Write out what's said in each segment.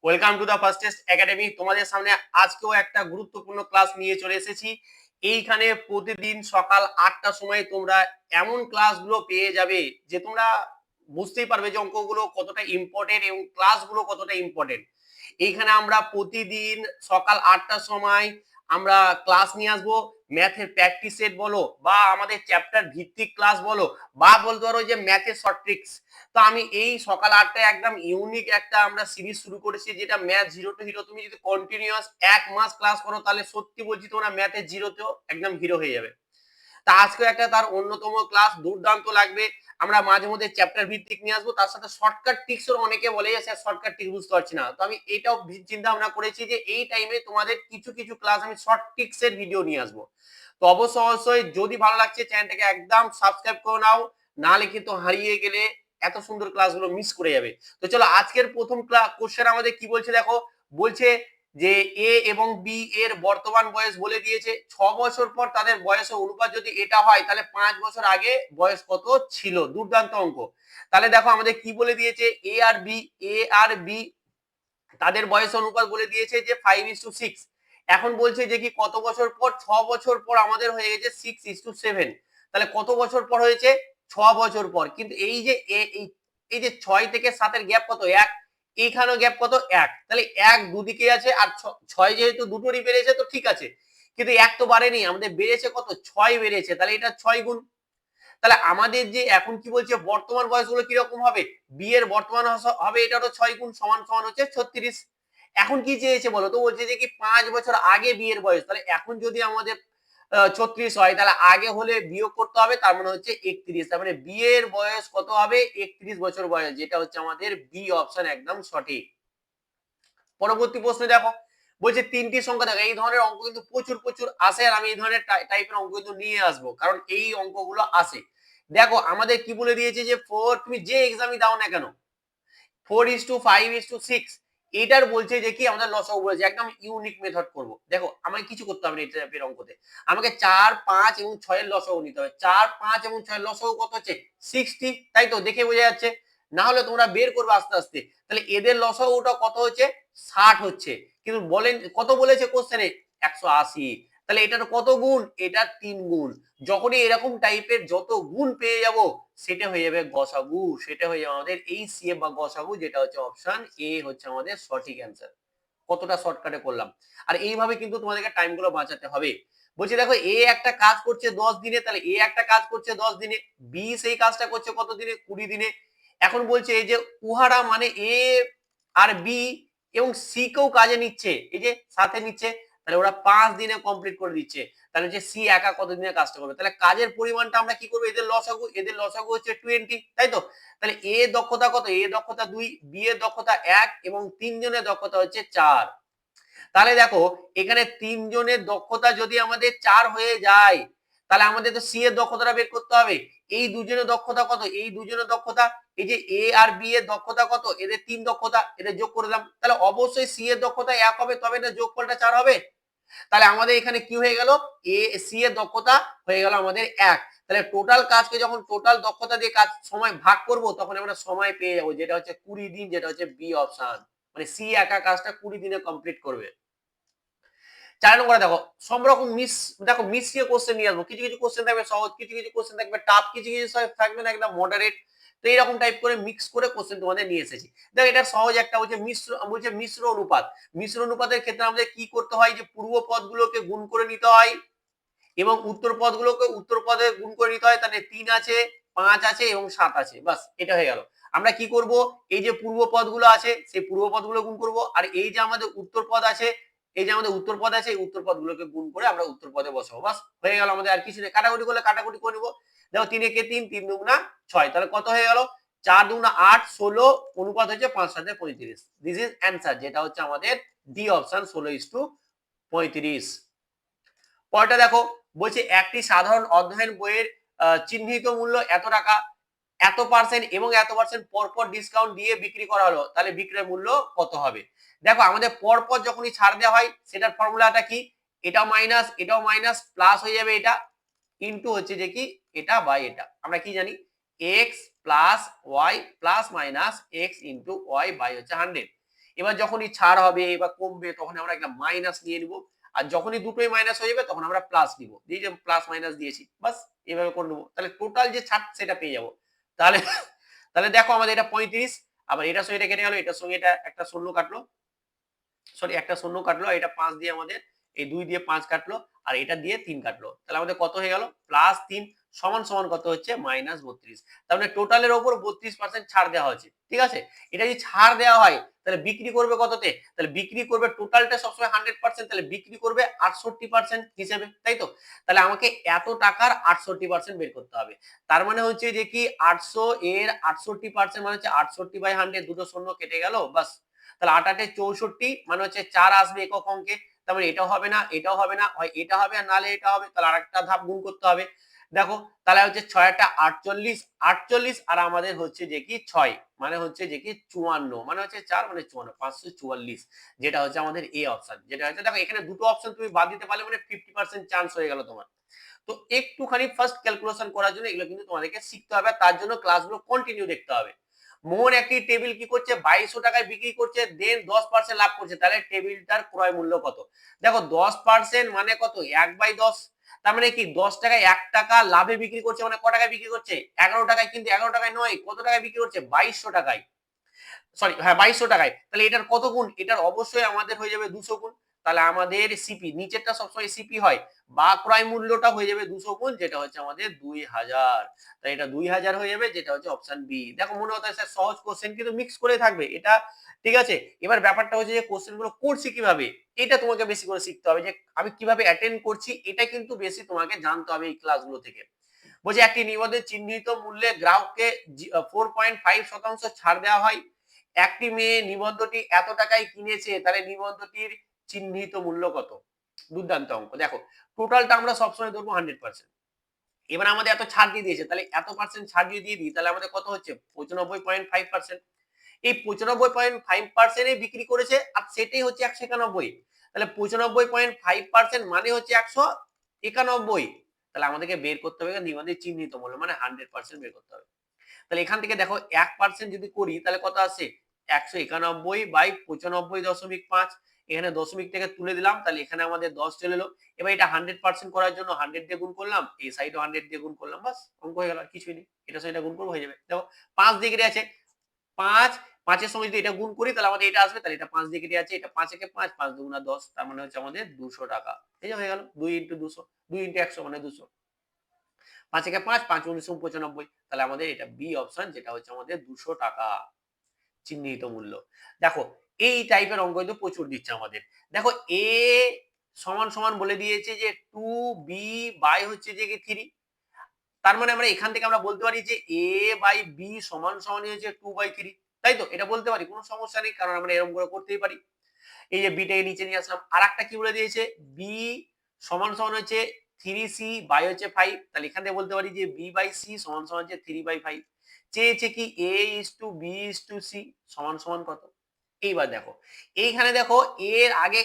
Welcome to the firstest academy. তোমাদের সামনে আজকেও একটা গুরুত্বপূর্ণ ক্লাস নিয়ে চলে এসেছি। এইখানে প্রতিদিন সকাল 8টার সময় তোমরা এমন ক্লাসগুলো পেয়ে যাবে যে তোমরা বুঝতেই পারবে যে অঙ্কগুলো কতটা ইম্পর্টেন্ট এবং ক্লাসগুলো কতটা ইম্পর্টেন্ট। এইখানে আমরা প্রতিদিন সকাল 8টার সময় আমরা ক্লাস নিয়ে আসবো। ম্যাথের প্র্যাকটিস সেট বলো বা আমাদের চ্যাপ্টার ভিত্তিক ক্লাস বলো বা বলতে পারো যে ম্যাথের শর্ট ট্রিক্স। তো আমি এই সকাল 8টায় একদম ইউনিক একটা আমরা সিরিজ শুরু করেছি, যেটা ম্যাথ জিরো টু হিরো। তুমি যদি কন্টিনিউয়াস 1 মাস ক্লাস করো তাহলে সত্যি বলছি তোমরা ম্যাথের জিরোতেও একদম হিরো হয়ে যাবে। তা আজকে একটা তার অন্যতম ক্লাস দুর্দান্ত লাগবে। আমরা মাঝে মধ্যে চ্যাপ্টার ভিত্তিক নিয়ে আসবো, তার সাথে শর্টকাট ট্রিক্সও অনেকে বলে যে স্যার শর্টকাট ট্রিক্স বুঝতে পারছি না। তো আমি এটাও চিন্তা ভাবনা করেছি যে এই টাইমে তোমাদের কিছু কিছু ক্লাস আমি শর্ট ট্রিক্স এর ভিডিও নিয়ে আসবো। তো অবশ্যই যদি ভালো লাগছে চ্যানেলটাকে একদম সাবস্ক্রাইব করে নাও, নাহলে কিন্তু হারিয়ে গেলে এত সুন্দর ক্লাসগুলো মিস করে যাবে। তো চলো আজকের প্রথম কোশ্চেন আমাদের কি বলছে দেখো। বলছে যে এ এবং বি এর বর্তমান বয়স বলে দিয়েছে। 6 বছর পর তাদের বয়সের অনুপাত যদি এটা হয় তাহলে 5 বছর আগে বয়স কত ছিল। দুর্দান্ত অঙ্ক। তাহলে দেখো আমাদের কি বলে দিয়েছে, এ আর বি তাদের বয়স অনুপাত বলে দিয়েছে যে 5:6। এখন বলছে যে কি কত বছর পর, 6 বছর পর আমাদের হয়ে গেছে 6:7। তাহলে কত বছর পর হয়েছে, 6 বছর পর। কিন্তু এই যে এই যে 6 থেকে 7-এর গ্যাপ কত, 1। এইখানেও গ্যাপ কত, 1। তাহলে 1 দুদিকে আছে, আর 6 যেহেতু দুটোরই বেড়েছে তো ঠিক আছে, কিন্তু 1 তো বাড়েনি, আমাদের বেড়েছে কত, 6 বেড়েছে। তাহলে এটা 6 গুণ। তাহলে আমাদের যে এখন কি বলছে বর্তমান বয়সগুলো কিরকম হবে, বি এর বর্তমান হবে এটারও 6 গুণ, সমান সমান হচ্ছে 36। এখন কি চেয়েছে বলো তো, বলছে যে কি 5 বছর আগে বিয়ের বয়স। তাহলে এখন যদি আমাদের 36 হয় তাহলে আগে হলে বিয়োগ করতে হবে, তার মানে হচ্ছে 31। তার মানে বিয়ের বয়স কত হবে, 31 বছর বয়স, যেটা হচ্ছে আমাদের বি অপশন একদম সঠিক। পরবর্তী প্রশ্ন দেখো। বলছে তিনটি সংখ্যা দেখো। এই ধরনের অঙ্ক কিন্তু প্রচুর প্রচুর আসে, আর আমি এই ধরনের টাইপের অঙ্ক কিন্তু নিয়ে আসবো, কারণ এই অঙ্কগুলো আসে। দেখো আমাদের কি বলে দিয়েছে যে 4, তুমি যে এক্সামই দাও না কেন, 4:5:6 এটার বলছে যে কি আমাদের লসাগু বলেছে। একদম ইউনিক মেথড করব। দেখো আমাকে কিছু করতে হবে না এই টাইপের অঙ্কতে। আমাকে 4, 5 এবং 6 এর লসাগু নিতে হবে। 4, 5 এবং 6 এর লসাগু কত হচ্ছে, 60। তাই তো, দেখে বোঝা যাচ্ছে। না হলে তোমরা বের করবে আস্তে আস্তে। তাহলে এদের লসাগুটা কত হচ্ছে, 60 হচ্ছে। কিন্তু বলেন কত বলেছে কোশ্চেনে, 180। তাহলে এটার কত গুণ, এটা 3 গুণ। যখনই এরকম টাইপের যত গুণ পেয়ে যাব সেটা হয়ে যাবে গসাগু, সেটা হয়ে যাবে আমাদের এই সিএফ বা গসাগু, যেটা হচ্ছে অপশন এ হচ্ছে আমাদের সঠিক অ্যান্সার। কতটা শর্টকাটে করলাম। আর এইভাবে কিন্তু তোমাদেরকে টাইম গুলো বাঁচাতে হবে। বলছি দেখো এ একটা কাজ করছে 10 দিনে, তাহলে এ একটা কাজ করছে 10 দিনে, বি সেই কাজটা করছে কত দিনে, 20 দিনে। এখন বলছে এই যে উহারা মানে এ আর বি এবং সি কেও কাজে নিচ্ছে, এই যে সাথে নিচ্ছে, তাহলে ওরা 5 দিনে কমপ্লিট করে দিচ্ছে। তাহলে যে সি একা কত দিনে কাজটা করবে, তাহলে কাজের পরিমাণটা আমরা কি করবো, এদের লসাগু হচ্ছে 20, তাই তো। তাহলে এ দক্ষতা কত, এ দক্ষতা 2, বি এর দক্ষতা 1 এবং তিনজনের দক্ষতা হচ্ছে 4। তাহলে দেখো এখানে তিনজনের দক্ষতা যদি আমাদের 4 হয়ে যায় তাহলে আমাদের তো সি এর দক্ষতাটা বের করতে হবে। এই দুজনের দক্ষতা কত, এই দুজনের দক্ষতা, এই যে এ আর বি এর দক্ষতা কত, এদের 3 দক্ষতা, এদের যোগ করে দিলাম। তাহলে অবশ্যই সি এর দক্ষতা 1 হবে, তবে এটা যোগফলটা 4 হবে। তাহলে আমাদের এখানে কি হয়ে গেল, এ সি এর দক্ষতা হয়ে গেল আমাদের 1। তাহলে টোটাল কাজকে যখন টোটাল দক্ষতা দিয়ে কাজ সময় ভাগ করব তখন আমরা সময় পেয়ে যাবো, যেটা হচ্ছে 20 দিন, যেটা হচ্ছে বি অপশন। মানে সি একা কাজটা 20 দিনে কমপ্লিট করবে। 4 নম্বরে দেখো সব রকম দেখো মিশিয়ে কোশ্চেন নিয়ে আসবো। কিছু কিছু কোশ্চেন থাকবে সহজ, কিছু কিছু কোশ্চেন থাকবে টাফ, কিছু কিছু থাকবে না একদম মডারেট। তো এইরকম টাইপ করে মিক্স করে কোশ্চেন তোমাদের নিয়ে এসেছি। দেখো এটা সহজ একটা হচ্ছে মিশ্র অনুপাত। মিশ্র অনুপাতের ক্ষেত্রে আমাদের কি করতে হয়, যে পূর্ব পদগুলোকে গুণ করে নিতে হয় এবং উত্তর পদগুলোকে উত্তর পদে গুণ করে নিতে হয়। তাহলে 3 আছে, 5 আছে এবং 7 আছে, বাস এটা হয়ে গেল। আমরা কি করব, এই যে পূর্ব পদগুলো আছে সেই পূর্ব পদগুলো গুণ করব, আর এই যে আমাদের উত্তর পদ আছে, এই যে আমাদের উত্তর পদ আছে এই উত্তর পদগুলোকে গুণ করে আমরা উত্তর পদে বসাবো, বাস হয়ে গেল আমাদের। আর কিছু নেই, কাটাকুটি করলে কাটাকুটি করে নিব। দেখো 3 একে 3, 3 দুগুণা 6, তাহলে কত হয়ে গেল, 4 দুগুণা 8, 16, অনুপাত হচ্ছে 5 7 35। দিস ইজ অ্যান্সার, যেটা হচ্ছে আমাদের ডি অপশন 16:35। পরেরটা দেখো। বলছে একটি সাধারণ অধ্যয়ন বইয়ের চিহ্নিত মূল্য এত টাকা, এত পার্সেন্ট এবং এত পার্সেন্ট পরপর ডিসকাউন্ট দিয়ে বিক্রি করা হলো, তাহলে বিক্রয় মূল্য কত হবে। দেখো আমাদের পরপর যখনই ছাড় দেওয়া হয় সেটার ফর্মুলাটা কি, এটাও মাইনাস এটাও মাইনাস প্লাস হয়ে যাবে এটা, ইনটু হচ্ছে যে কি এটা বাই এটা। আমরা কি জানি, X plus Y plus minus X into Y by হচ্ছে 100। এবার যখনই ছাড় হবে বা কমবে তখন আমরা একটা মাইনাস নিয়ে নিব, আর যখনই দুটোই মাইনাস হয়ে যাবে তখন আমরা প্লাস নিব, এই যে প্লাস মাইনাস দিয়েছি বাস এভাবে করে নেবো, তাহলে টোটাল যে ছাড় সেটা পেয়ে যাবো। তাহলে তাহলে দেখো আমাদের এটা 35, আবার এটার সঙ্গে এটা কেটে গেল, এটার সঙ্গে এটা একটা শূন্য কাটলো, সরি একটা শূন্য কাটলো, এটা 5 দিয়ে আমাদের এই 2 দিয়ে 5 কাটলো, আর এটা দিয়ে 3 কাটলো, তাহলে আমাদের কত হয়ে গেল +3 সমান সমান কত হচ্ছে -32। তার মানে টোটালের উপর 32% ছাড় দেওয়া হয়েছে, ঠিক আছে। এটা যদি ছাড় দেওয়া হয় তাহলে বিক্রি করবে কততে, তাহলে বিক্রি করবে টোটালটা সবসময় 100%, তাহলে বিক্রি করবে 68% হিসেবে, তাই তো। তাহলে আমাকে এত টাকার 68% বের করতে হবে। তার মানে হচ্ছে যে কি 800 এর 68% মানে হচ্ছে 68/100, দুটো শূন্য কেটে গেল বাস। তাহলে 8 8 64 মানে হচ্ছে 4 আসবে একক অঙ্কে, তার মানে এটাও হবে না, এটাও হবে না, হয় এটা হবে আর নালে এটা হবে, তাহলে আরেকটা ধাপ গুণ করতে হবে। দেখো তাহলে হচ্ছে 6 টা 48, 48 আর আমাদের হচ্ছে যে কি 6 মানে হচ্ছে যে কি 54 মানে হচ্ছে 4 মানে 54, 544, যেটা হচ্ছে আমাদের এ অপশন, যেটা হচ্ছে দেখো এখানে দুটো অপশন তুমি বাদ দিতে পারলে মানে 50% চান্স হয়ে গেল তোমার। তো একটুখানি ফার্স্ট ক্যালকুলেশন করার জন্য এগুলো কিন্তু তোমাদেরকে শিখতে হবে, তার জন্য ক্লাসগুলো কন্টিনিউ দেখতে হবে। মোহন একটি টেবিল কি করছে 2200 টাকায় বিক্রি করছে, দেন 10% লাভ করছে, তাহলে টেবিলটার ক্রয় মূল্য কত। দেখো 10% মানে কত 1/10, তার মানে কি 10 টাকায় 1 টাকা লাভে বিক্রি করছে, মানে ক টাকায় বিক্রি করছে 11 টাকায়, কিন্তু 11 টাকায় নয়, কত টাকায় বিক্রি করছে 2200 টাকায়, সরি হ্যাঁ 2200 টাকায়। তাহলে এটার কত গুণ, এটার অবশ্যই আমাদের হয়ে যাবে 200 গুণ। তাহলে আমাদের সিপি নিচেরটা সবসময় সিপি হয়, বা ক্রয় মূল্যটা হয়ে যাবে 200 গুণ, যেটা হচ্ছে আমাদের 2000। তাই এটা 2000 হয়ে যাবে, যেটা হচ্ছে অপশন বি। দেখো মনে হতো স্যার সহজ কোশ্চেন, কিন্তু মিক্স করে থাকবে এটা, ঠিক আছে। এবার ব্যাপারটা হচ্ছে যে কোশ্চেন গুলো করছি কিভাবে, এটা তোমাকে বেশি করে শিখতে হবে, যে আমি কিভাবে অ্যাটেন্ড করছি এটা কিন্তু বেশি তোমাকে জানতে হবে এই ক্লাসগুলো থেকে। বলছে একটি নিবন্ধে চিহ্নিত মূল্যে গ্রাহককে 4.5% ছাড় দেওয়া হয়, একটি মেয়ে নিবন্ধটি এত টাকায় কিনেছে, তাহলে নিবন্ধটির চিহ্নিত মূল্য কত। দুর্দান্ত অঙ্ক। দেখো টোটালটা আমরা সবসময় ধরবো 100%, এবার আমাদের এত ছাড় দিয়ে দিয়েছে, তাহলে এত পার্সেন্ট ছাড় দিয়ে দিই, তাহলে আমাদের কত হচ্ছে 95.5%। এই 95.5% বিক্রি করেছে, আর সেটাই হচ্ছে 191, তাহলে 95.5% মানে হচ্ছে 191, তাহলে আমাদেরকে বের করতে হবে নিবন্ধের চিহ্নিত মূল্য মানে 100% বের করতে হবে। তাহলে এখান থেকে দেখো 1% যদি করি তাহলে কত আসে 191/95.5, এখানে দশমিক থেকে তুলে দিলাম, তাহলে এখানে আমাদের 10 চলে এলো। এবার এটা 100% করার জন্য 100 দিয়ে গুণ করলাম, এই সাইডও 100 দিয়ে গুণ করলাম, বাস অঙ্ক হয়ে গেল, আর কিছুই নেই। এটা সাইডে গুণ করবো হয়ে যাবে। দেখো 5 দিয়ে কেটে আছে, 5 5 এর সঙ্গে যদি এটা গুণ করি তাহলে আমাদের এটা আসবে, তাহলে এটা 5 দিয়ে কেটে আছে, এটা 5 একে 5, 5 দুগুণা 10, তার মানে হচ্ছে আমাদের 200 টাকা। এই যে হয়ে গেল 2 × 200, 2 × 100 মানে 200, 5 একে 5, 5 × 95, তাহলে আমাদের এটা বি অপশন, যেটা হচ্ছে আমাদের 200 টাকা চিহ্নিত মূল্য। দেখো এই টাইপের অঙ্ক কিন্তু প্রচুর দিচ্ছে আমাদের। দেখো এ সমান সমান বলে দিয়েছে যে 2b হচ্ছে যে 3, তার মানে আমরা এখান থেকে আমরা বলতে পারি যে a/b সমান সমান হচ্ছে 2/3, তাই তো। এটা বলতে পারি, কোনো সমস্যা নেই, কারণ আমরা এরকম করে করতেই পারি। এই যে বিটাকে নিচে নিয়ে আসলাম, আর একটা কি বলে দিয়েছে b সমান সমান হচ্ছে 3c/5 হচ্ছে 5, তাহলে এখান থেকে বলতে পারি যে b/c সমান সমান হচ্ছে 3/5। চেয়েছে কি a/b/c সমান সমান কত। এইবার দেখো এইখানে দেখো এর আগে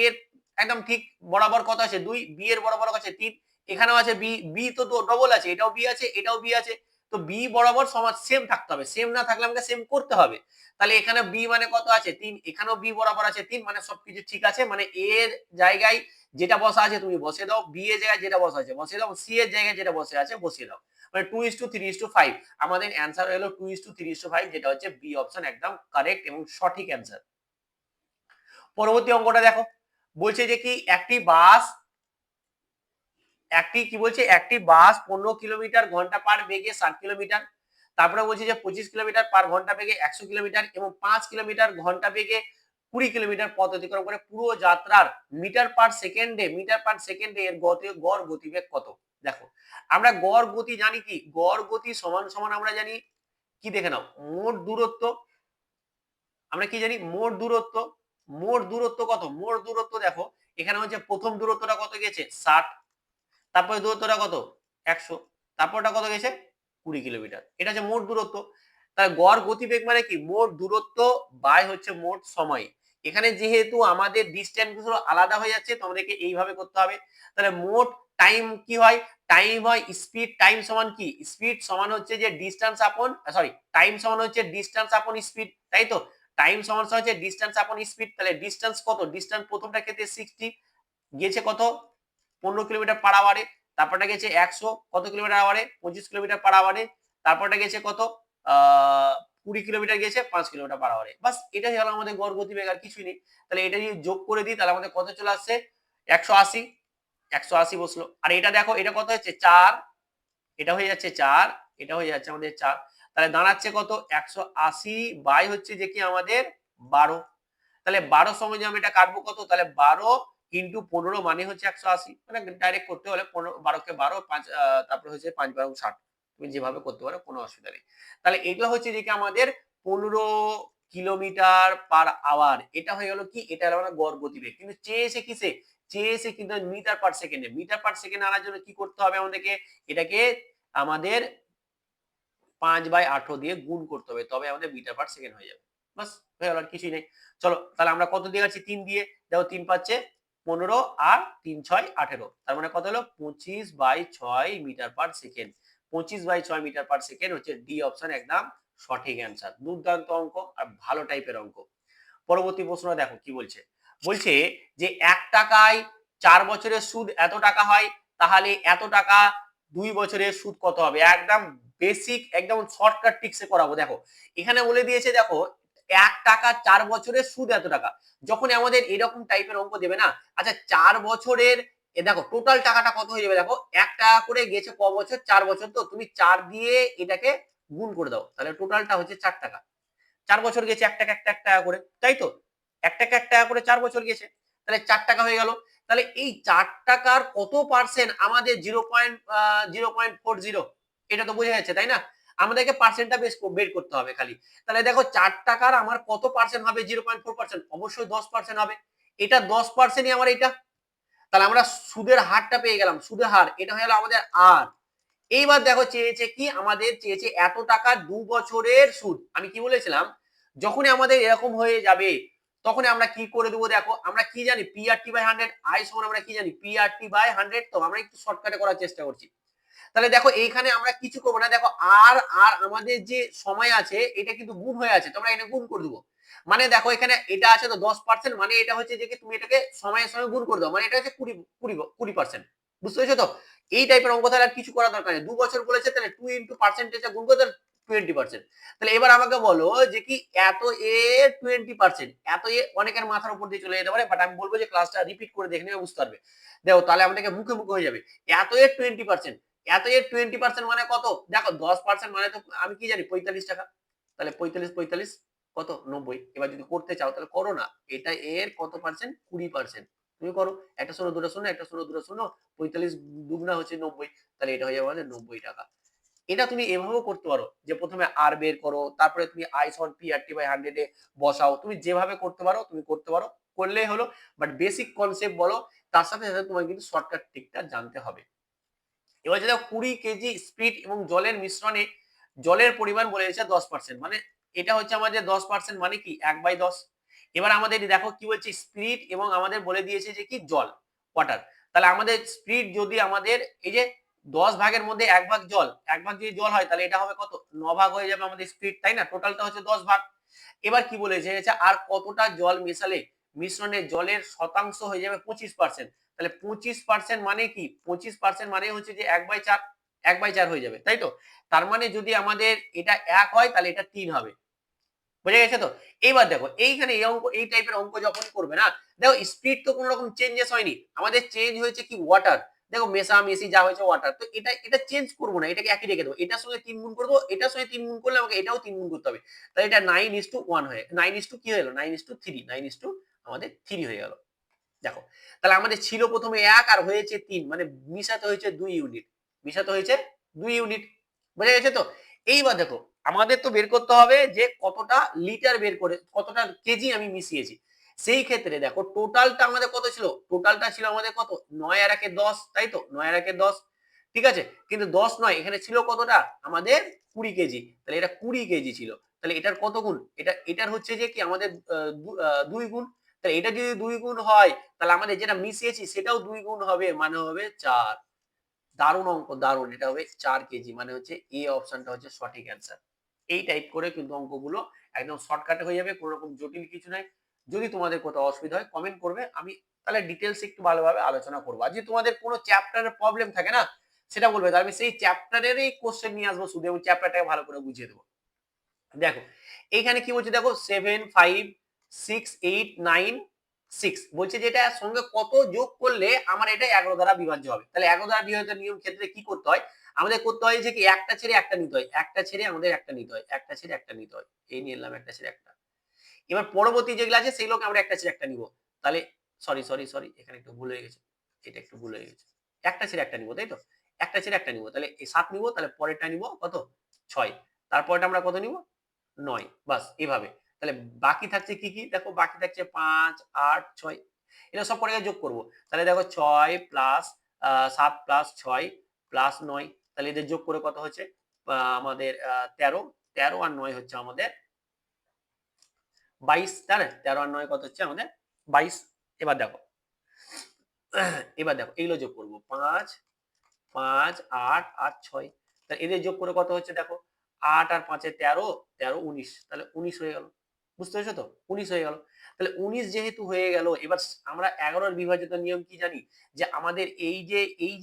এর একদম ঠিক বরাবর কত আছে 2, b এর বরাবর কত আছে 3, এখানেও আছে b, b তো ডবল আছে, এটাও b আছে, এটাও b আছে, তো b বরাবর সমান সেম থাকতে হবে, সেম না থাকলে আমাকে সেম করতে হবে। তাহলে এখানে b মানে কত আছে 3, এখানেও b বরাবর আছে 3, মানে সবকিছু ঠিক আছে, মানে a এর জায়গায় যেটা বসা আছে তুমি বসে দাও, b এর জায়গায় যেটা বসা আছে বসে দাও, c এর জায়গায় যেটা বসে আছে বসিয়ে দাও, মানে 2:3:5। আমাদের অ্যান্সার হলো 2:3:5, যেটা হচ্ছে বি অপশন একদম কারেক্ট এবং সঠিক অ্যান্সার। পরবর্তী অঙ্কটা দেখো, বলছে যে কি একটি বাস একটি বাস 15 কিলোমিটার ঘন্টা পার বেগে 60 কিলোমিটার, তারপরে বলছে যে 25 কিলোমিটার পার ঘন্টা বেগে 100 কিলোমিটার এবং 5 কিলোমিটার ঘন্টা বেগে 20 কিলোমিটার পথ অতিক্রম করে পুরো যাত্রার মিটার পার সেকেন্ডে এর গড় গতিবেগ কত। দেখো আমরা গড় গতি জানি কি, গড় গতি সমান সমান আমরা জানি কি, দেখে নাও মোট দূরত্ব, আমরা কি জানি মোট দূরত্ব, মোট দূরত্ব কত, মোট দূরত্ব দেখো এখানে হচ্ছে প্রথম দূরত্বটা কত গেছে 60, তারপরে দূরত্বটা কত 100, তারপরটা কত গেছে 20 কিলোমিটার, এটা হচ্ছে মোট দূরত্ব। তাহলে গড় গতিবেগ মানে কি মোট দূরত্ব বাই হচ্ছে মোট সময়। এখানে যেহেতু আমাদের ডিসটেন্স গুলো আলাদা হয়ে যাচ্ছে, তোমাদেরকে এইভাবে করতে হবে। তাহলে মোট টাইম কি হয়, টাইম হয় স্পিড টাইম সমান কি, স্পিড সমান হচ্ছে যে ডিসটেন্স আপন সরি টাইম সমান হচ্ছে ডিসটেন্স আপন স্পিড, তাই তো। টাইম সমান হচ্ছে ডিস্টেন্স আপন স্পিড, তাহলে ডিস্টেন্স কত, ডিস্টেন্স প্রথমটা ক্ষেত্রে 60 গিয়েছে কত 15 কিলোমিটার পার আওয়ারে, তারপরটা গেছে 100 কত কিলোমিটার আওয়ারে 25 কিলোমিটার পার আওয়ারে, তারপরটা গেছে কত 20 কিলোমিটার গেছে 5 কিলোমিটার পার আওয়ারে। বাস এটাই হলো আমাদের গড় গতিবেগ, আর কিছুই নেই। তাহলে এটা যদি যোগ করে দিই তাহলে আমাদের কত চলে আসছে 180, 180 বসলো। আর এটা দেখো এটা কত হচ্ছে 4, এটা হয়ে যাচ্ছে 4, এটা হয়ে যাচ্ছে আমাদের 4, তাহলে দাঁড়াচ্ছে কত 180 বাই হচ্ছে যে কি আমাদের 12, তাহলে 12 সঙ্গে যদি আমি এটা কাটবো কত, তাহলে 12 ইন্টু 15 মানে হচ্ছে 180, মানে ডাইরেক্ট করতে হলে 12 কে 12 5 তারপরে হচ্ছে 5 12 60, তুমি যেভাবে করতে পারো কোনো অসুবিধা নেই। তাহলে এটা হচ্ছে যে কি আমাদের 15 কিলোমিটার পার আওয়ার, এটা হয়ে গেল কি, এটা হলো আমাদের গড় গতিবেগ। কিন্তু চেয়েছে কিসে, চেয়েছে কিন্তু মিটার পার সেকেন্ডে। মিটার পার সেকেন্ডে আনার জন্য কি করতে হবে আমাদেরকে, এটাকে আমাদের 5/18 দিয়ে গুণ করতে হবে, তবে আমাদের মিটার পার সেকেন্ড হয়ে যাবে। বাস হয়ে গেল, আর কিছুই নেই। চলো তাহলে আমরা কত দিয়ে গেছি 3 দিয়ে, দেখো 3 পাচ্ছে 15 আর 3 6 18, তার মানে কত হলো 25/6 metre per second. 25/6 metre per second হচ্ছে ডি অপশন একদম সঠিক অ্যান্সার। দুর্দান্ত অঙ্ক আর ভালো টাইপের অঙ্ক। পরবর্তী প্রশ্ন দেখো কি বলছে, বলছে যে 1 টাকায় 4 বছরের সুদ এত টাকা হয়, তাহলে এত টাকা 2 বছরের সুদ কত হবে। একদম বেসিক একদম শর্টকাট ট্রিক্সে করাবো। দেখো এখানে বলে দিয়েছে, দেখো 1 টাকা 4 বছরের সুদ এত টাকা, যখন আমাদের এরকম টাইপের অঙ্ক দেবে না, আচ্ছা 4 বছরের দেখো টোটাল টাকাটা কত হয়ে যাবে, দেখো 1 টাকা করে গেছে ক বছর, 4 বছর, তো তুমি 4 দিয়ে এটাকে গুণ করে দাও, তাহলে টোটালটা হচ্ছে 4 টাকা। 4 বছর গেছে 1 টাকা 1 টাকা করে, তাই তো 1 টাকা 1 টাকা করে 4 বছর গেছে, তাহলে 4 টাকা হয়ে গেল। তাহলে এই 4 টাকার কত পার্সেন্ট আমাদের 0.40, এটা তো বোঝা যাচ্ছে তাই না, আমাদেরকে পার্সেন্টটা বের করতে হবে খালি। তাহলে দেখো 4 টাকার আমার কত পার্সেন্ট হবে 0.4%, অবশ্যই 10% হবে, এটা 10%ই আমার এটা। তাহলে আমরা সুদের হারটা পেয়ে গেলাম, সুদের হার এটা হয়ে গেল আমাদের আর। এইবার দেখো চেয়েছে কি, আমাদের চেয়েছে এত টাকা 2 বছরের সুদ। আমি কি বলেছিলাম, যখনই আমাদের এরকম হয়ে যাবে তখন আমরা কি করে দেবো, দেখো আমরা কি জানি PRT/100, আই সমান আমরা কি জানি PRT/100, তো আমরা একটু শর্টকাটে করার চেষ্টা করছি। তাহলে দেখো এইখানে আমরা কিছু করবো না, দেখো আর আর আমাদের যে সময় আছে এটা কিন্তু গুণ হয়ে আছে, তোমরা এটা গুণ করে দেবো। মানে দেখো এখানে এটা আছে তো 10%, মানে এটা হচ্ছে যে কি তুমি এটাকে সময়ের সঙ্গে গুণ করে দাও, মানে এটা হচ্ছে 20%। বুঝতে পেরেছো তো, এই টাইপের অঙ্ক তাহলে আর কিছু করার দরকার নেই। 2 বছর বলেছে, তাহলে 2 ইন্টু পার্সেন্টেজটা গুণ করে 20%। তাহলে এবার আমাকে বলো যে কি এত এ 20%, এত এ অনেকের মাথার উপর দিয়ে চলে যেতে পারে, বাট আমি বলবো যে ক্লাসটা রিপিট করে দেখে নেবে, বুঝতে পারবে। দেখো তাহলে আমাদেরকে মুখে মুখে হয়ে যাবে, এত এর 20%, এত এর 20% মানে কত, দেখো 10% মানে তো আমি কি জানি 45 টাকা, তাহলে 45 কত 90। এবার যদি করতে চাও তাহলে করো না, এটা এর কত পার্সেন্ট 20%, তুমি করো, একটা শূন্য দুটো শূন্য, একটা শূন্য দুটো শূন্য, 45 দুগুণা হচ্ছে 90, তাহলে এটা হয়ে যাবে আমাদের 90 টাকা। এটা তুমি এভাবেও করতে পারো, যে প্রথমে আর বের করো, তারপরে তুমি আই সমান PRT/100 এ বসাও, তুমি যেভাবে করতে পারো তুমি করতে পারো, করলেই হলো। বাট বেসিক কনসেপ্ট বলো, তার সাথে সাথে তোমার কিন্তু শর্টকাট ট্রিকটা জানতে হবে। এবার যেটা 20 কেজি স্পিরিট এবং জলের মিশ্রণে জলের পরিমাণ বলে দিয়েছে 10%, মানে এটা হচ্ছে আমাদের 10% মানে কি 1/10। এবার আমাদের দেখো কি বলছে, স্পিরিট এবং আমাদের বলে দিয়েছে যে কি জল, ওয়াটার। তাহলে আমাদের স্পিরিট যদি আমাদের এই যে 10 ভাগের মধ্যে 1 ভাগ জল, 1 ভাগ যদি জল হয় তাহলে এটা হবে কত 9 ভাগ হয়ে যাবে আমাদের স্পিরিট, তাই না, টোটালটা হচ্ছে 10 ভাগ। এবার কি বলেছে, আর কতটা জল মেশালে মিশ্রণে জলের শতাংশ হয়ে যাবে 25%, তাহলে 25% মানে কি, 25% মানে হচ্ছে যে 1/4, 1/4 হয়ে যাবে, তাই তো। তার মানে যদি আমাদের এটা 1 হয় তাহলে এটা 3 হবে, বুঝে গেছে তো। এইবার দেখো এইখানে এই অঙ্ক, এই টাইপের অঙ্ক যখন করবে না, দেখো স্পিড তো কোনো রকম চেঞ্জেস হয়নি, আমাদের চেঞ্জ হয়েছে কি ওয়াটার, দেখো মেশামেশি যা হয়েছে ওয়াটার, তো এটা এটা চেঞ্জ করবো না, এটাকে একই রেখে দেবো, এটার সঙ্গে 3 গুণ করবো, এটার সঙ্গে 3 গুণ করলে আমাকে এটাও 3 গুণ করতে হবে, তাহলে এটা 9:1 হয়ে 9:2 কি হয়ে গেল 9:3, 9:2 আমাদের 3 হয়ে গেল। দেখো তাহলে আমাদের ছিল প্রথমে 1 আর হয়েছে 3, মানে মিশাতে হয়েছে 2 ইউনিট, মিশাতে হয়েছে 2 ইউনিট, বুঝা গেছে তো। এইবার দেখো আমাদের তো বের করতে হবে যে কতটা লিটার বের করে কতটা কেজি আমি মিশিয়েছি। সেই ক্ষেত্রে দেখো টোটালটা আমাদের কত ছিল, টোটালটা ছিল আমাদের কত 9 আর 1 10, তাই তো 9 আর 1 10, ঠিক আছে। কিন্তু 10 নয়, এখানে ছিল কতটা আমাদের 20 কেজি, তাহলে এটা 20 কেজি ছিল, তাহলে এটার কত গুণ, এটার হচ্ছে যে কি আমাদের 2 গুণ, তাহলে এটা যদি 2 গুণ হয় তাহলে আমাদের যেটা মিশিয়েছি সেটাও 2 গুণ হবে, মানে হবে 4। দারুণ অঙ্ক, দারুণ, এটা হবে 4 কেজি, মানে হচ্ছে এ অপশনটা হচ্ছে সঠিক অ্যান্সার। এই টাইপ করে কিন্তু অঙ্কগুলো একদম শর্টকাটে হয়ে যাবে, কোনো রকম জটিল কিছু নাই। যদি তোমাদের কোথাও অসুবিধা হয় কমেন্ট করবে, আমি তাহলে ডিটেলস একটু ভালোভাবে আলোচনা করবো। আর যদি তোমাদের কোনো চ্যাপ্টারের প্রবলেম থাকে না, সেটা বলবে, তাহলে আমি সেই চ্যাপ্টারেরই কোশ্চেন নিয়ে আসবো শুধু, এবং চ্যাপ্টারটাকে ভালো করে বুঝিয়ে দেবো। দেখো এইখানে কি বলছে, দেখো 7 5 6 8 9 6 বলছে যে এটার সঙ্গে কত যোগ করলে আমার এটা 11 দ্বারা বিভাজ্য হবে। তাহলে 11 দ্বারা বিভাজ্যের নিয়ম ক্ষেত্রে কি করতে হয়, আমাদের করতে হয় যে কি একটা ছেড়ে একটা নিতে হয়, একটা ছেড়ে আমাদের একটা নিতে হয়, একটা ছেড়ে একটা নিতে হয়, এই নিয়ে নিলাম একটা ছেড়ে একটা। এবার পরবর্তী যেগুলো আছে সেগুলোকে আমরা একটা ছেড়ে একটা নিব। তাহলে সরি এখানে একটু ভুল হয়ে গেছে, এটা একটু ভুল হয়ে গেছে, একটা ছেড়ে একটা নিব, তাই তো, একটা ছেড়ে একটা নিব, তাহলে এই 7 নিব, তাহলে পরেরটা নিব কত 6, তারপরটা আমরা কত নিব 9, বাস এভাবে। তাহলে বাকি থাকছে কি কি, দেখো বাকি থাকছে 5 8 6, এটা সব পরে যোগ করব। তাহলে দেখো 6 প্লাস 7 প্লাস 6 প্লাস 9, তাহলে এদের যোগ করে কত হচ্ছে আমাদের 13, 13 আর 9 হচ্ছে আমাদের 22, তাই না, 13 আর 9 কত হচ্ছে আমাদের 22। এবার দেখো এইগুলো যোগ করব, 5 5 8 আর 6, তাহলে এদের যোগ করে কত হচ্ছে দেখো, 8 আর 5 এ 13, 13 19, তাহলে 19 হয়ে গেল। বুঝতে পেরেছো তো, 19 হয়ে গেল। তাহলে 19 যেহেতু হয়ে গেল, এবার আমরা 11 এর বিভাজ্যতার নিয়ম কি জানি, যে আমাদের এই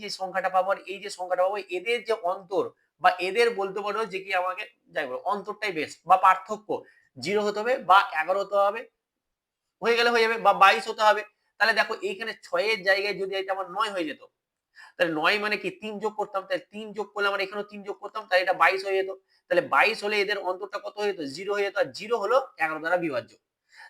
যে সংখ্যাটা পাবো আর এই যে সংখ্যাটা পাবো, এদের যে অন্তর বা এদের বলতে পারো যে কি আমাকে যাই বলো অন্তরটাই বেস্ট বা পার্থক্য 0 হতে হবে বা 11 হতে হবে, হয়ে গেলে হয়ে যাবে, বা 22 হতে হবে। তাহলে দেখো এইখানে 6 এর জায়গায় যদি এটা আমার 9 হয়ে যেত, তাহলে 9 মানে কি 3 যোগ করতাম, তাহলে 3 যোগ করলে আমরা এখানেও 3 যোগ করতাম, তাহলে এটা 22 হয়ে যেত। তাহলে 22 হলে এদের অন্তরটা কত হয়ে যেত, 0 হয়ে যেত, আর 0 হলো 11 দ্বারা বিভাজ্য।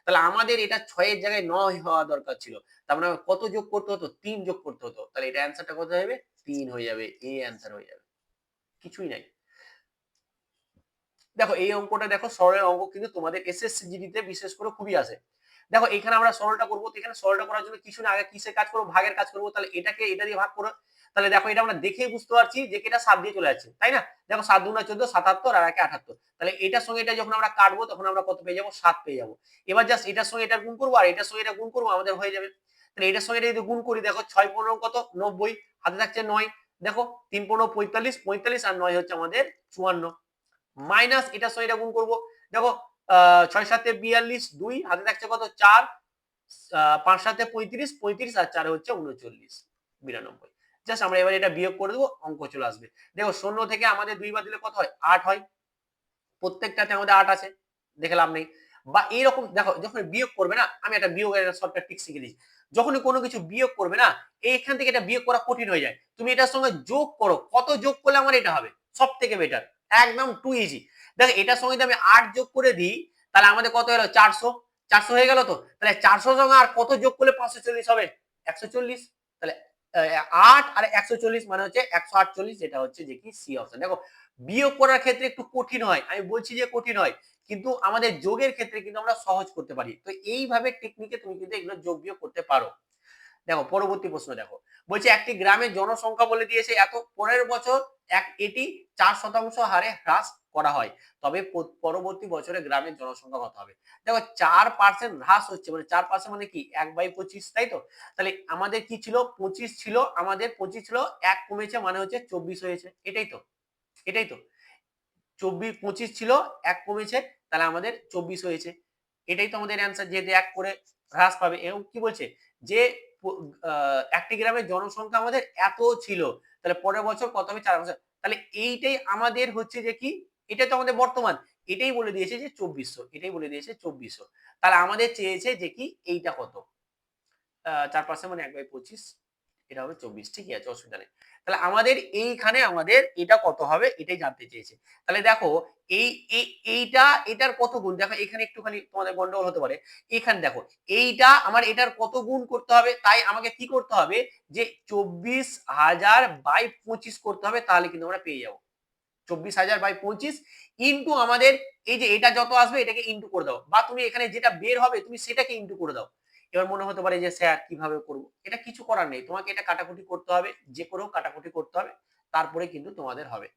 তাহলে আমাদের এটা 6 এর জায়গায় 9 হওয়া দরকার ছিল, তার মানে কত যোগ করতে হতো, 3 যোগ করতে হতো, তাহলে এটা অ্যান্সারটা কত হয়ে যাবে, 3 হয়ে যাবে, এই অ্যান্সার হয়ে যাবে, কিছুই নাই। দেখো এই অঙ্কটা দেখো, সরলের অঙ্ক কিন্তু তোমাদের এসএসসি জিডিতে বিশেষ করে খুবই আসে। দেখো এখানে আমরা সরলটা করবো, তো এখানে সরলটা করার জন্য কিছু না, আগে কিসের কাজ করবো, ভাগের কাজ করবো। তাহলে এটাকে এটা দিয়ে ভাগ করো, তাহলে দেখো এটা আমরা দেখেই বুঝতে পারছি যে এটা 7 দিয়ে চলে যাচ্ছে, তাই না। দেখো 7 দুগুণা 14, 77 আর 1 78, তাহলে এটার সঙ্গে এটা যখন আমরা কাটবো তখন আমরা কত পেয়ে যাবো, 7 পেয়ে যাবো। এবার জাস্ট এটার সঙ্গে এটা গুণ করবো আর এটার সঙ্গে এটা গুণ করবো, আমাদের হয়ে যাবে। তাহলে এটার সঙ্গে এটা যদি গুণ করি, দেখো 6 15 কত 90, হাতে থাকছে 9, দেখো 3 15 45, 45 আর 9 হচ্ছে আমাদের 54, মাইনাস এটার সঙ্গে এটা গুণ করবো, দেখো 6 7 42, 2 হাতে থাকছে কত 4, 5 7 35, 35 আর 4 হচ্ছে 39, 92। জাস্ট আমরা এবার এটা বিয়োগ করে দেবো, অঙ্ক চলে আসবে। দেখো 0 থেকে আমাদের 2 বার দিলে কত হয়, 8 হয়, প্রত্যেকটাতে আমাদের 8 আছে, দেখে লাভ নেই। বা এইরকম দেখো যখন বিয়োগ করবে না, আমি একটা বিয়োগের শর্টকাট ট্রিক শিখে দিচ্ছি। যখনই কোনো কিছু বিয়োগ করবে না, এইখান থেকে এটা বিয়োগ করা কঠিন হয়ে যায়, তুমি এটার সঙ্গে যোগ করো, কত যোগ করলে আমার এটা হবে, সব থেকে বেটার, একদম টু ইজি। দেখো এটার সঙ্গে যদি আমি 8 যোগ করে দিই, তাহলে আমাদের কত হলো 400, 400 হয়ে গেল। তো তাহলে 400 সঙ্গে আর কত যোগ করলে 540 হবে, 140। তাহলে 8 আর 140 মানে হচ্ছে 148, যেটা হচ্ছে যে কি সি অপশন। দেখো বিয়োগ করার ক্ষেত্রে একটু কঠিন হয়, আমি বলছি যে কঠিন হয়, কিন্তু আমাদের যোগের ক্ষেত্রে কিন্তু আমরা সহজ করতে পারি। তো এইভাবে টেকনিকে তুমি কিন্তু এগুলো যোগ বিয়োগ করতে পারো। দেখো পরবর্তী প্রশ্ন দেখো, বলছে একটি গ্রামের জনসংখ্যা বলে দিয়েছে এত, পরের বছর এটি 4% হারে হ্রাস করা হয়, তবে পরবর্তী বছরে গ্রামের জনসংখ্যা কত হবে। দেখো 4% হ্রাস হচ্ছে, মানে 4% মানে কি 1/25, তাই তো। তাহলে আমাদের কি ছিল 25 ছিল, আমাদের 25 ছিল, 1 কমেছে মানে হচ্ছে 24 হয়েছে, এটাই তো, এটাই তো 24 25 ছিল, 1 কমেছে, তাহলে আমাদের 24 হয়েছে, এটাই তো আমাদের অ্যান্সার, যেহেতু 1 করে হ্রাস পাবে। এবং কি বলছে যে একটি গ্রামের জনসংখ্যা আমাদের এত ছিল, তাহলে পরের বছর কত হবে 4%, তাহলে এইটাই আমাদের হচ্ছে যে কি, এটা তো আমাদের বর্তমান, এটাই বলে দিয়েছে যে 2400, এটাই বলে দিয়েছে 2400। তাহলে আমাদের চেয়েছে যে কি এইটা কত, 4% মানে 1/25, এটা হবে 24, ঠিকই আছে, অসুবিধা নেই। তাহলে আমাদের এইখানে আমাদের এটা কত হবে এটাই জানতে চেয়েছে। তাহলে দেখো এই এইটা এটার কত গুণ, দেখো এখানে একটুখানি তোমাদের গন্ডগোল হতে পারে। এখানে দেখো এইটা আমার এটার কত গুণ করতে হবে, তাই আমাকে কি করতে হবে, যে 24,000/25 করতে হবে, তাহলে কিন্তু আমরা পেয়ে যাবো 24,000/25 ইন্টু আমাদের এই যে এটা যত আসবে এটাকে ইন্টু করে দাও, বা তুমি এখানে যেটা বের হবে তুমি সেটাকে ইন্টু করে দাও। এবার মনে হতে পারে যে স্যার কিভাবে করব, এটা কিছু করার নেই, তোমাকে এটা কাটাকুটি করতে হবে, যে করেও কাটাকুটি করতে হবে, তারপরে কিন্তু তোমাদের হবে।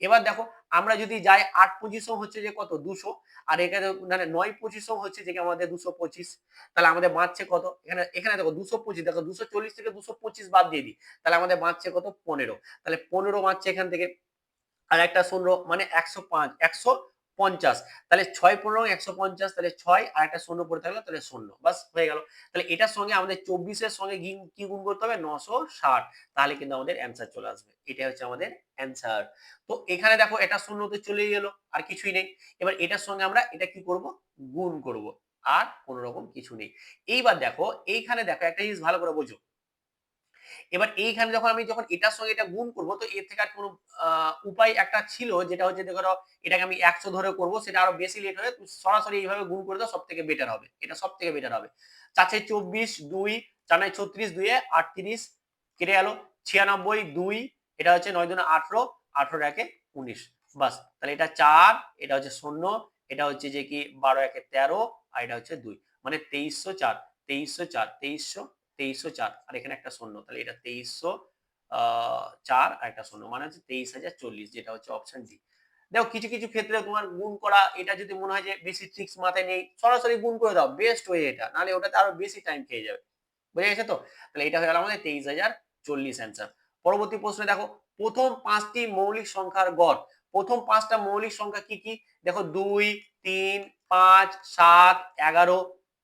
এবার দেখো আমরা যদি যাই 8 25 হচ্ছে যে কত 200, আর এখানে মানে 9 25 হচ্ছে যে আমাদের 225, তাহলে আমাদের বাঁচছে কত, এখানে এখানে দেখো 225, দেখো 240 থেকে 225 বাদ দিয়ে দিই, তাহলে আমাদের বাঁচছে কত 15, তাহলে 15 বাঁচছে এখান থেকে, আর একটা 15 মানে 105, 50, তাহলে 6 15 150, তাহলে 6 আর একটা শূন্য পড়ে থাকলো, তাহলে শূন্য, বাস হয়ে গেল। তাহলে এটার সঙ্গে আমাদের 24 এর সঙ্গে কি গুণ করতে হবে? 960, তাহলে কিন্তু আমাদের অ্যান্সার চলে আসবে। এটাই হচ্ছে আমাদের অ্যান্সার। তো এখানে দেখো এটা শূন্যতে চলেই গেল, আর কিছুই নেই। এবার এটার সঙ্গে আমরা এটা কি করব? গুণ করব, আর কোনো রকম কিছু নেই। এইবার দেখো এইখানে দেখো একটা জিনিস ভালো করে বোঝো। এবার এইখানে যখন এটার সঙ্গে এটা গুণ করব, তো এর থেকে আর কোনো উপায় একটা ছিল, যেটা হচ্ছে ধরো এটাকে আমি 100 ধরে করব, সেটা আরো বেশি লেট হয়ে সরাসরি এইভাবে গুণ করে দাও, সবথেকে বেটার হবে। এটা সবথেকে বেটার হবে। 4 ছয় 24, 2 4 9 36, 2 এ 38 কেটে গেল, 96 2, এটা হচ্ছে 9 দুগুণে 18, 18 একে 19, বাস। তাহলে এটা 4, এটা হচ্ছে 0, এটা হচ্ছে যে কি 12 একে 13, আর এটা হচ্ছে 2, মানে 2304, 2304, 2304, আর এখানে একটা শূন্য, তাহলে এটা 2304 আর একটা শূন্য, মানে হচ্ছে 23040, যেটা হচ্ছে অপশন ডি। দেখো কিছু কিছু ক্ষেত্রে তোমার গুণ করা, এটা যদি মনে হয় যে বেশি ট্রিক্স মাথায় নেই, সরাসরি গুণ করে দাও, বেস্ট ওয়ে এটা, নাহলে ওটাতে আরো বেশি টাইম খেয়ে যাবে। বুঝে গেছে তো? তাহলে এটা হয়ে গেল আমাদের 23040 অ্যান্সার। পরবর্তী প্রশ্নে দেখো, প্রথম 5টি মৌলিক সংখ্যার গড়। প্রথম 5টা মৌলিক সংখ্যা কি কি? দেখো 2 3 5 7 11,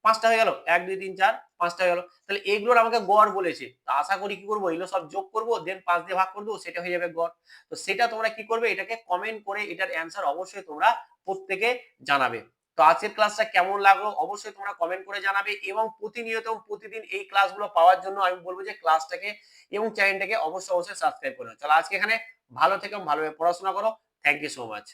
5টা হয়ে গেল, 1 2 3 4, 5টা হয়ে গেল। তাহলে এগুলোর আমাকে গড় বলেছে, তো আশা করি কি করবো, এগুলো সব যোগ করবো, দেন 5 দিয়ে ভাগ করে দেবো, সেটা হয়ে যাবে গড়। তো সেটা তোমরা কি করবে, এটাকে কমেন্ট করে এটার অ্যান্সার অবশ্যই তোমরা প্রত্যেকে জানাবে। তো আজকের ক্লাসটা কেমন লাগলো অবশ্যই তোমরা কমেন্ট করে জানাবে, এবং প্রতিনিয়ত প্রতিদিন এই ক্লাসগুলো পাওয়ার জন্য আমি বলবো যে ক্লাসটাকে এবং চ্যানেলটাকে অবশ্যই সাবস্ক্রাইব করে নাও। চলো আজকে এখানে, ভালো থেকো, ভালোভাবে পড়াশোনা করো। Thank you so much.